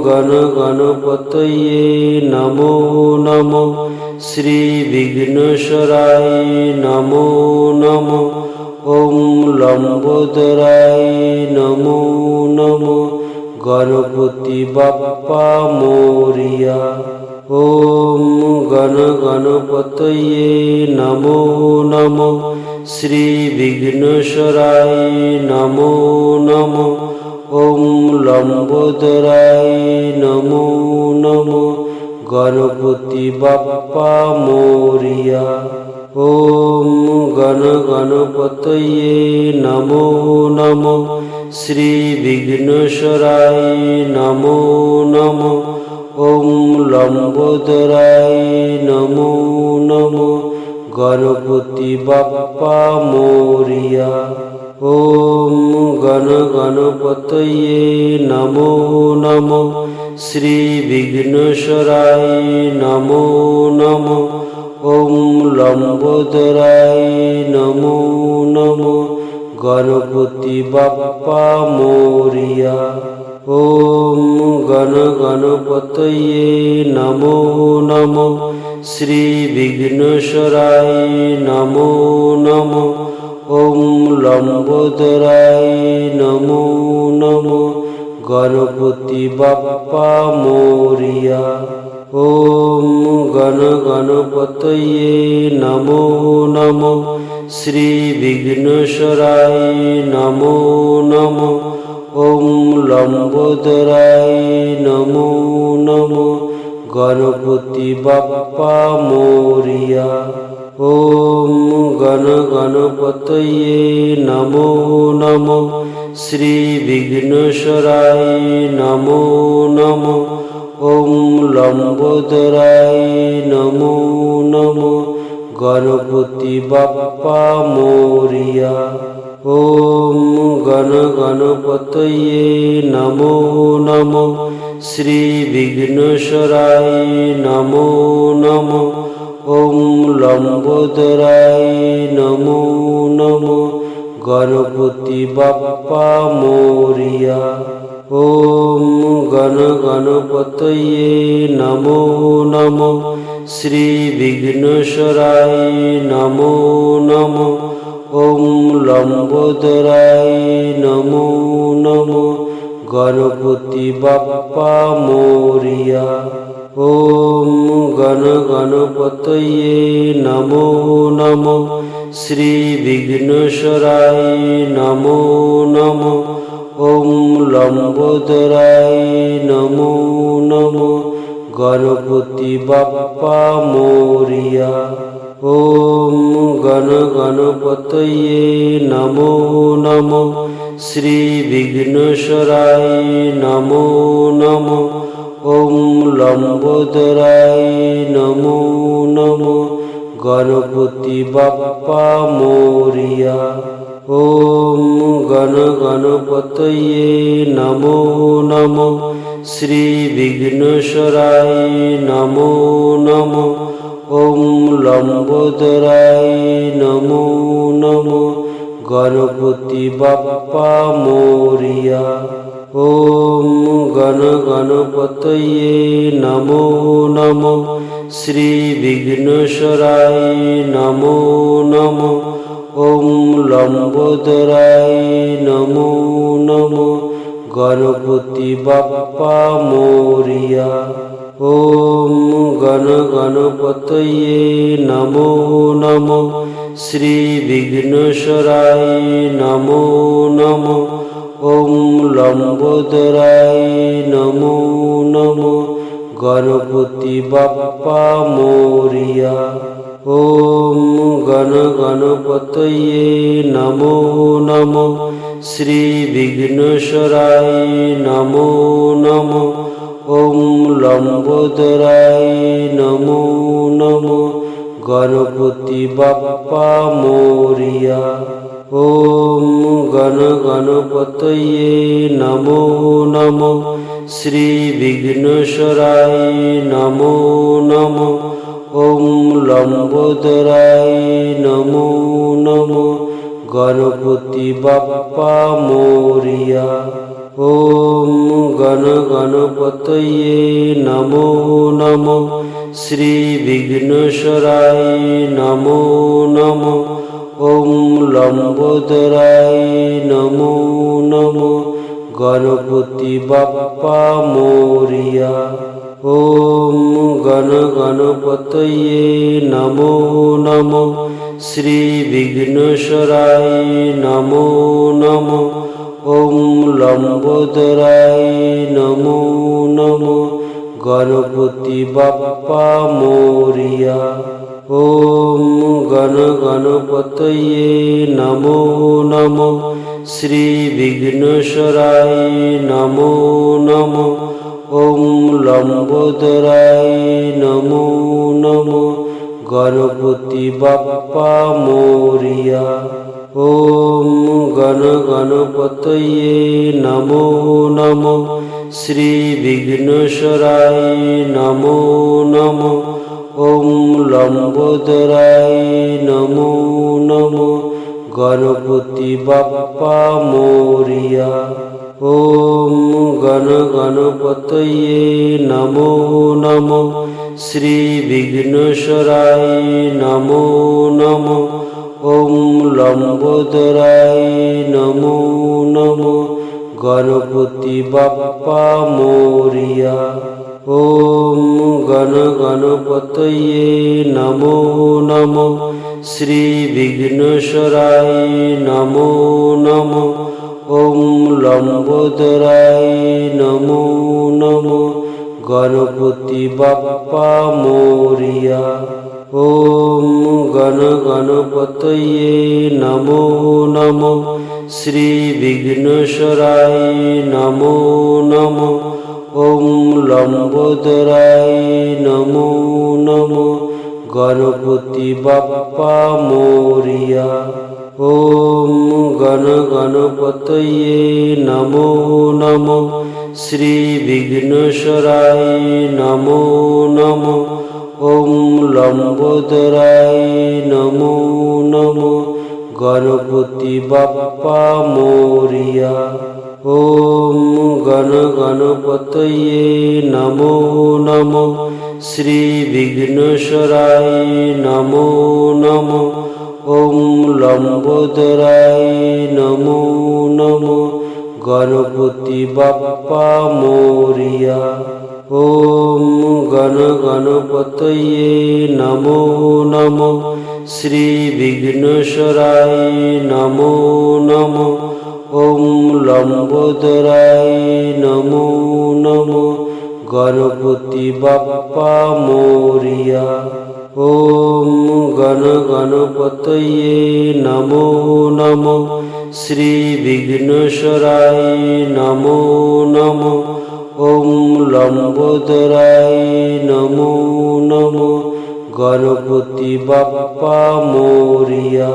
गण गणपतये नमो नमो श्री विघ्नेश्वराय नमो नमो ओम लंबोदराय नमो नमो गणपति बाप्पा मोरिया। ओम गण गणपतये नमो नमो श्री विघ्नेश्वराय नमो नमो ओम लंबोदराय नमो नमो गणपति बाप्पा मोरिया। ओम गण गणपतये नमो नमो श्री विघ्नेश्वराय नमो नमो ओम लंबोदराय नमो नमो गणपति बाप्पा मोरिया। ओम गण गणपतये नमो नमो श्री विघ्नेश्वराय नमो नमो ओम लंबोदराय नमो नमो गणपति बाप्पा मोरिया। ओम गण गणपतये नमो नमो श्री विघ्नेश्वराय नमो नमो ओम लंबोदराय नमो नमो गणपति बाप्पा मोरिया। ओम गण गणपतये नमो नमो श्री विघ्नेश्वराय नमो नमो ओम लंबोदराय नमो नमो गणपति बाप्पा मोरिया। ओम गण गणपतये नमो नमो श्री विघ्नेश्वराय नमो नमो ओम लंबोदराय नमो नमो गणपति बाप्पा मोरिया। ओम गण गणपतये नमो नमो श्री विघ्नेश्वराय नमो नमो ओम लंबोदराय नमो नमो गणपति बाप्पा मोरिया। ओम गण गणपतये नमो नमो श्री विघ्नेश्वराय नमो नमो ओम लंबोदराय नमो नमो गणपति बाप्पा मोरिया। ओम गण गणपतये नमो नमो श्री विघ्नेश्वराय नमो नमो ओम लंबोदराय नमो नमो गणपति बाप्पा मोरिया। ओम गण गणपतये नमो नमो श्री विघ्नेश्वराय नमो नमो ओम लंबोदराय नमो नमो गणपति बाप्पा मोरिया। ओम गण गणपतये नमो नमो श्री विघ्नेश्वराय नमो नमो ओम लंबोदराय नमो नमो गणपति बाप्पा मोरिया। ओम गण गणपतये नमो नमो श्री विघ्नेश्वराय नमो नमो ओम लंबोदराय नमो नमो गणपति बाप्पा मोरिया। ओम गण गणपतये नमो नमो श्री विघ्नेश्वराय नमो नमो ओम लंबोदराय नमो नमो गणपति बाप्पा मोरिया। ओम गण गणपतये नमो नमो श्री विघ्नेश्वराय नमो नमो ओम लंबोदराय नमो नमो गणपति बाप्पा मोरिया। ओम गण गणपतये नमो नमो श्री विघ्नेश्वराय नमो नमो ओम लंबोदराय नमो नमो गणपति बाप्पा मोरिया। ओम गण गणपतये গণপতয়ে নমো নমো, শ্রী বিঘ্নেশ্বরায় নমো নমো, ওম লম্বোদরায় নমো নমো, গণপতি বাপ্পা মোরিয়া। ওম গণপতয়ে নমো নমো, শ্রী বিঘ্নেশ্বরায় নমো নমো, ওম লম্বোদরায় নমো নমো, গণপতি বাপ্পা মোরিয়া। ওম গণপতয়ে নমো নমো, শ্রী বিঘ্নেশ্বরায় নমো নমো, ওম লম্বোদরায় নমো নমো, গণপতি বাপ্পা মোরিয়া। ওম গণপতয়ে নমো নমো, শ্রী বিঘ্নেশ্বরায় নমো নমো, ওম লম্বোদরায় নমো নমো, গণপতি বাপ্পা মোরিয়া। ওম গণপতয়ে নমো নমো, শ্রী বিঘ্নেশ্বরায় নমো নমো, ওম লম্বোদরায় নমো নমো, গণপতি বাপ্পা মোরিয়া। ওম গণপতয়ে নমো নমো, শ্রী বিঘ্নেশ্বরায় নমো নমো, ওম লম্বোদরায় নমো নমো, গণপতি বাপ্পা মোরিয়া। ওম গণপতয়ে নমো নমো, শ্রী বিঘ্নেশ্বরায় নমো নমো, ওম লম্বোদরায় নমো নমো, গণপতি বাপ্পা মোরিয়া। ওম গণপতয়ে নমো নমো, শ্রী বিঘ্নেশ্বরায় নমো নমো, ওম লম্বোদরায় নমো নমো, গণপতি বাপ্পা মোরিয়া। ওম গণপতয়ে নমো নমো, শ্রী বিঘ্নেশ্বরায় নমো নমো, ওম লম্বোদরায় নমো নমো, গণপতি বাপ্পা মোরিয়া। ওম গণপতয়ে নমো নমো, শ্রী বিঘ্নেশ্বরায় নমো নমো, ওম লম্বোদরায় নমো নমো, গণপতি বাপ্পা মোরিয়া। ওম গণপতয়ে নমো নমো, শ্রী বিঘ্নেশ্বরায় নমো নমো, ওম লম্বোদরায় নমো নমো, গণপতি বাপ্পা মোরিয়া।